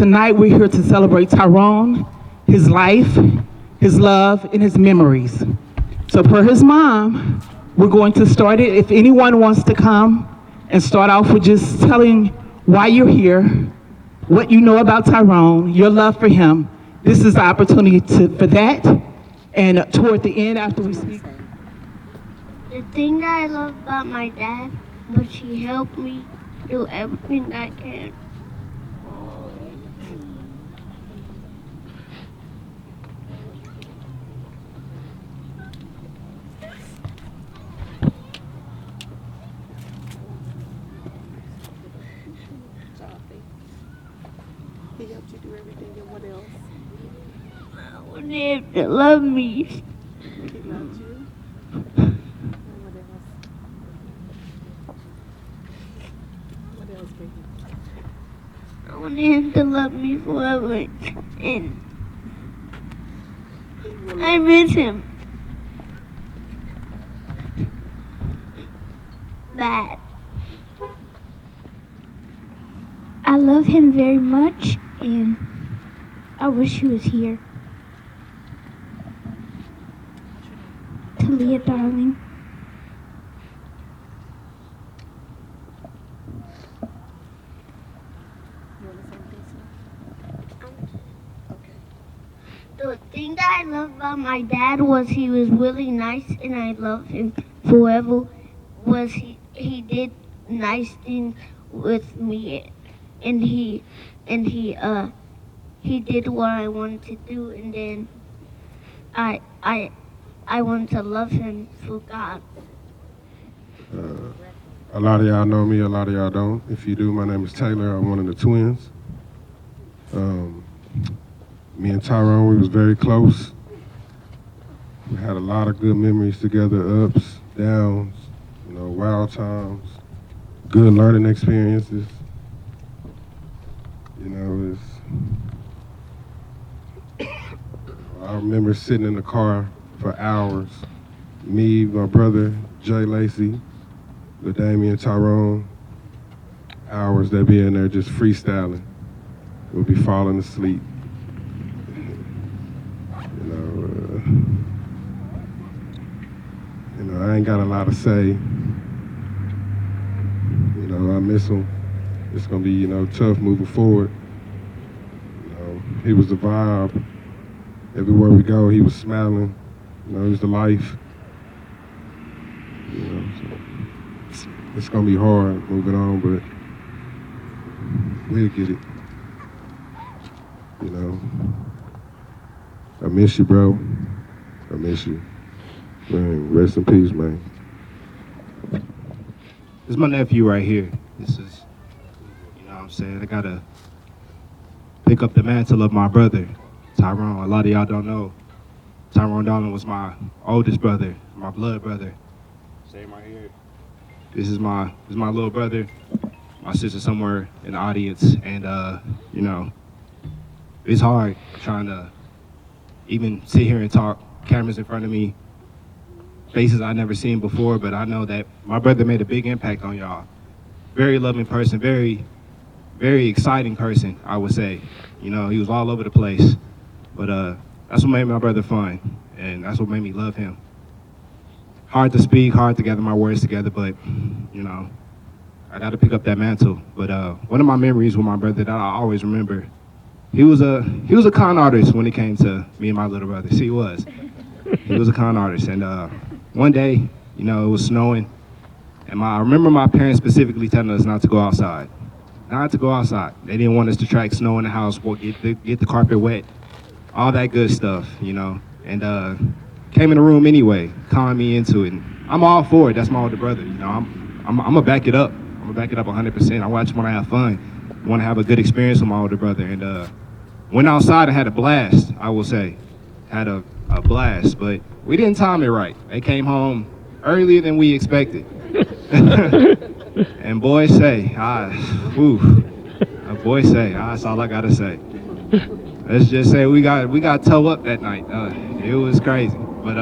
tonight we're here to celebrate Tyrone, his life, his love, and his memories. So per his mom, we're going to start it. If anyone wants to come and start off with just telling why you're here, what you know about Tyrone, your love for him, this is the opportunity for that. And toward the end, after we speak. The thing that I love about my dad was he helped me do everything I can. He helped you do everything, and what else? I want him to love me. He loved you. And what else? What else, baby? I want him to love me forever. And I miss him. Bad. I love him very much, and I wish he was here. Talia Darling. You want to say anything, sir? Okay. The thing that I love about my dad was he was really nice, and I love him forever. Was he did nice things with me, and he did what I wanted to do, and then I want to love him for God. A lot of y'all know me, a lot of y'all don't. If you do, my name is Taylor. I'm one of the twins. Me and Tyrone, we was very close. We had a lot of good memories together, ups, downs, wild times, good learning experiences. I remember sitting in the car for hours. Me, my brother, Jay Lacey, LaDamian Tyrone, hours they'd be in there just freestyling. We'll be falling asleep. I ain't got a lot to say. I miss him. It's gonna be, tough moving forward. He was the vibe. Everywhere we go, he was smiling. He was the life. So it's gonna be hard moving on, but we'll get it. I miss you, bro. I miss you. Man, rest in peace, man. This is my nephew right here. This is, what I'm saying? I gotta pick up the mantle of my brother, Tyrone. A lot of y'all don't know. Tyrone Darling was my oldest brother, my blood brother. Same right here. This is my little brother. My sister somewhere in the audience, and it's hard trying to even sit here and talk. Cameras in front of me, faces I've never seen before, but I know that my brother made a big impact on y'all. Very loving person, very, very exciting person, I would say. He was all over the place, but that's what made my brother fun, and that's what made me love him. Hard to speak, hard to gather my words together, but I got to pick up that mantle. But one of my memories with my brother that I always remember, he was a con artist when it came to me and my little brother. He was a con artist, and one day, it was snowing, and I remember my parents specifically telling us not to go outside. Not to go outside. They didn't want us to track snow in the house, get the carpet wet, all that good stuff, and came in the room anyway, calling me into it. And I'm all for it. That's my older brother. I'm gonna back it up. I'm gonna back it up 100%. I watch when I have fun, want to have a good experience with my older brother, and went outside and had a blast. I will say, had a blast, but we didn't time it right. They came home earlier than we expected. And boys say, that's all I gotta say. Let's just say we got toe up that night. It was crazy, but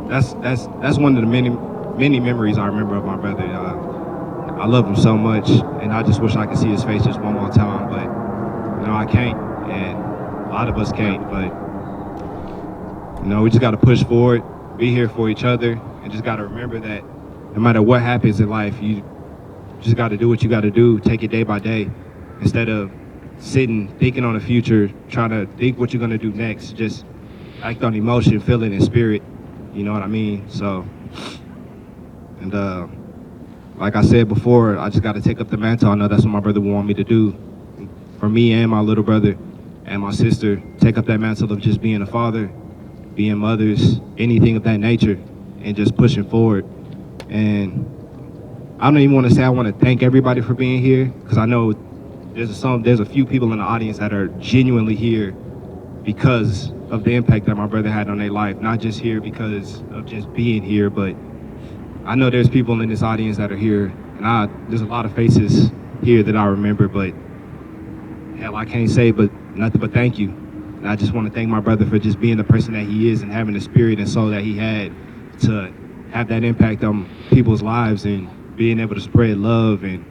that's one of the many memories I remember of my brother. I love him so much, and I just wish I could see his face just one more time. But I can't, and a lot of us can't, but we just got to push forward, be here for each other, and just got to remember that no matter what happens in life, you just got to do what you got to do, take it day by day, instead of sitting, thinking on the future, trying to think what you're going to do next. Just act on emotion, feel it in spirit, you know what I mean? So, and like I said before, I just got to take up the mantle. I know that's what my brother want me to do. For me and my little brother and my sister, take up that mantle of just being a father, being mothers, anything of that nature, and just pushing forward. And I don't even want to say I want to thank everybody for being here, because I know there's a few people in the audience that are genuinely here because of the impact that my brother had on their life, not just here because of just being here, but I know there's people in this audience that are here, and there's a lot of faces here that I remember, but hell, I can't say but nothing but thank you. And I just want to thank my brother for just being the person that he is and having the spirit and soul that he had to have that impact on people's lives and being able to spread love and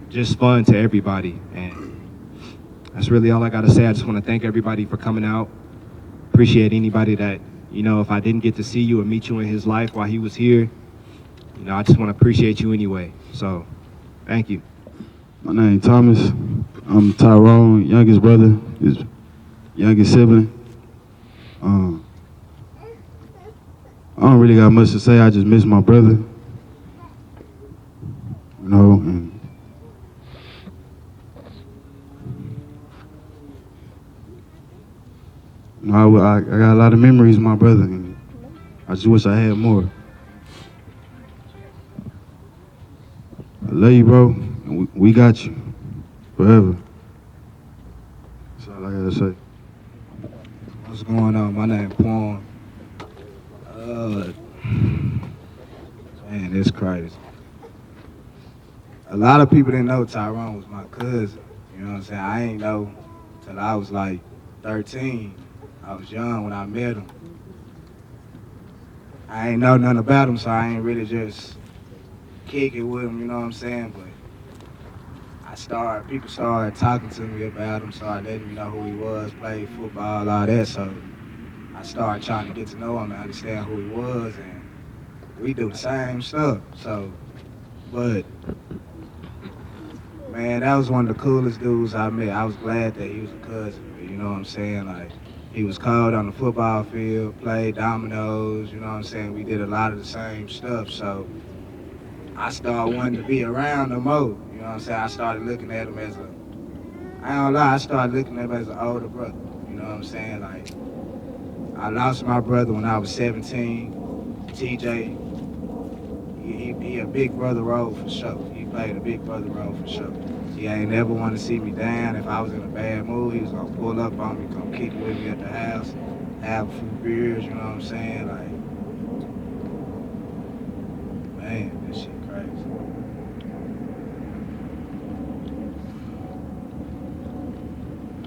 just fun to everybody. And that's really all I got to say. I just want to thank everybody for coming out. Appreciate anybody that, if I didn't get to see you or meet you in his life while he was here, I just want to appreciate you anyway. So, thank you. My name is Thomas. I'm Tyrone, youngest brother, his youngest sibling. I don't really got much to say. I just miss my brother. And I got a lot of memories of my brother, and I just wish I had more. I love you, bro, and we got you forever. That's all I gotta say. What's going on? My name is Quan. Man, it's crazy. A lot of people didn't know Tyrone was my cousin. You know what I'm saying? I ain't know till I was like 13. I was young when I met him. I ain't know nothing about him, so I ain't really just kick it with him, you know what I'm saying? But people started talking to me about him, started letting me know who he was, played football, all that, so I started trying to get to know him and understand who he was, and we do the same stuff, but man, that was one of the coolest dudes I met. I was glad that he was a cousin, you know what I'm saying? Like, he was cold on the football field, played dominoes, you know what I'm saying? We did a lot of the same stuff, so I started wanting to be around him more. You know what I'm saying? I started looking at him as I started looking at him as an older brother. You know what I'm saying? Like, I lost my brother when I was 17. TJ, he a big brother role for sure. He played a big brother role for sure. He ain't never want to see me down. If I was in a bad mood, he was gonna pull up on me, come kick it with me at the house, have a few beers, you know what I'm saying? Like, man, that shit crazy.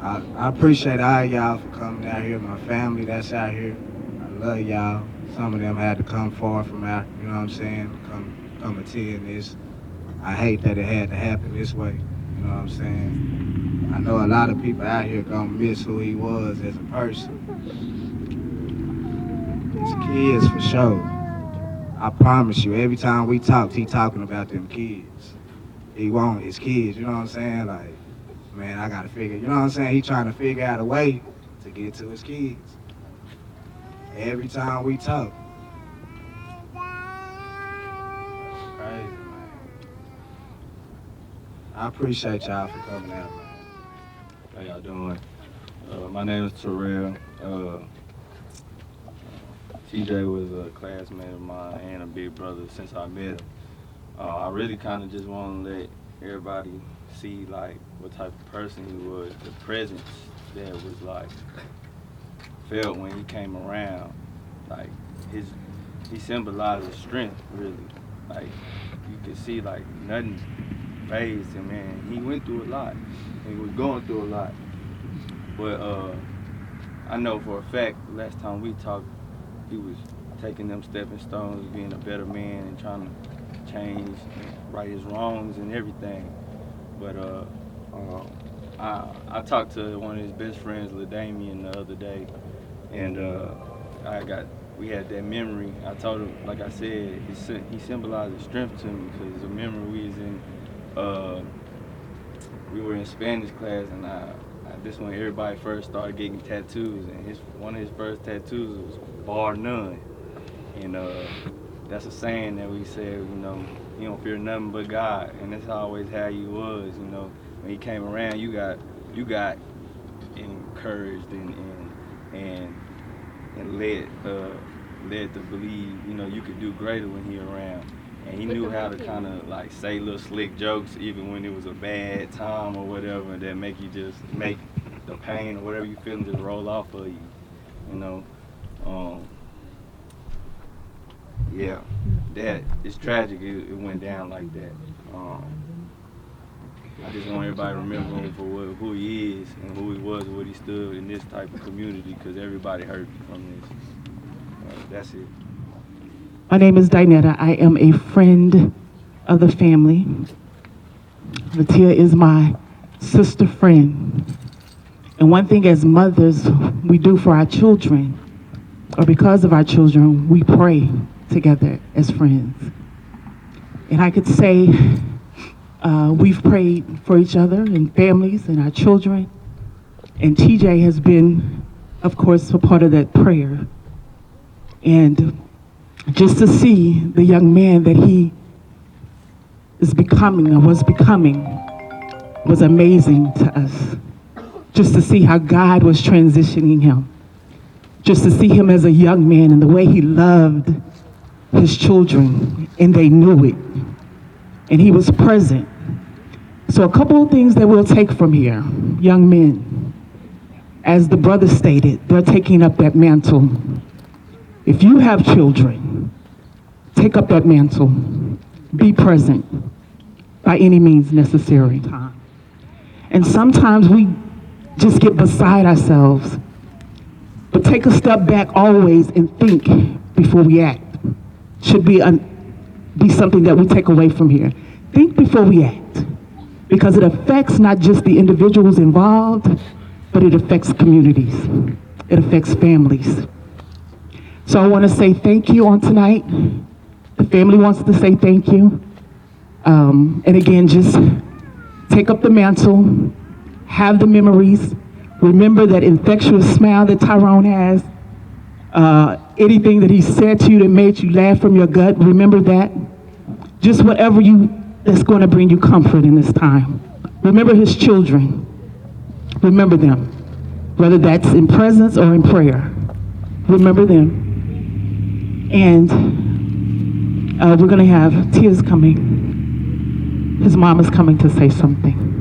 I appreciate all y'all for coming out here. My family that's out here, I love y'all. Some of them had to come far from out, you know what I'm saying? Come attend this. I hate that it had to happen this way, you know what I'm saying? I know a lot of people out here gonna miss who he was as a person. His kids for sure. I promise you, every time we talked, he talking about them kids. He want his kids, you know what I'm saying? Like, man, I gotta figure, you know what I'm saying? He trying to figure out a way to get to his kids. Every time we talk. That's crazy, man. I appreciate y'all for coming out, man. How y'all doing? My name is Terrell. TJ was a classmate of mine and a big brother since I met him. I really kind of just want to let everybody see like what type of person he was, the presence that was like felt when he came around. Like he symbolized strength really. Like you could see like nothing phased him, man. He went through a lot. He was going through a lot. But I know for a fact the last time we talked, he was taking them stepping stones, being a better man and trying to change, right his wrongs and everything. But I talked to one of his best friends, LaDamian, the other day, and we had that memory. I told him, like I said, he symbolizes strength to me because the memory we were in Spanish class, and this when everybody first started getting tattoos, and one of his first tattoos was bar none, and that's a saying that we said, you don't fear nothing but God, and that's always how he was, When he came around, you got encouraged and led to believe, you could do greater when he around. And he knew how to kind of like say little slick jokes even when it was a bad time or whatever, that make you just make the pain or whatever you feeling just roll off of you, Yeah, that it's tragic. It went down like that. I just want everybody to remember him for who he is and who he was and what he stood in this type of community, because everybody hurt from this. That's it. My name is Dinetta. I am a friend of the family. Latia is my sister friend. And one thing as mothers we do for our children, or because of our children, we pray together as friends. And I could say we've prayed for each other and families and our children. And TJ has been, of course, a part of that prayer. And just to see the young man that he is becoming or was becoming was amazing to us. Just to see how God was transitioning him. Just to see him as a young man and the way he loved his children, and they knew it. And he was present. So a couple of things that we'll take from here. Young men, as the brother stated, they're taking up that mantle. If you have children, take up that mantle. Be present by any means necessary. And sometimes we just get beside ourselves. But take a step back always and think before we act. Should be something that we take away from here. Think before we act. Because it affects not just the individuals involved, but it affects communities. It affects families. So I want to say thank you on tonight. The family wants to say thank you. And again, just take up the mantle, have the memories. Remember that infectious smile that Tyrone has. Anything that he said to you that made you laugh from your gut, remember that. Just whatever that's going to bring you comfort in this time. Remember his children. Remember them. Whether that's in presence or in prayer. Remember them. And we're going to have Tia's coming. His mom is coming to say something.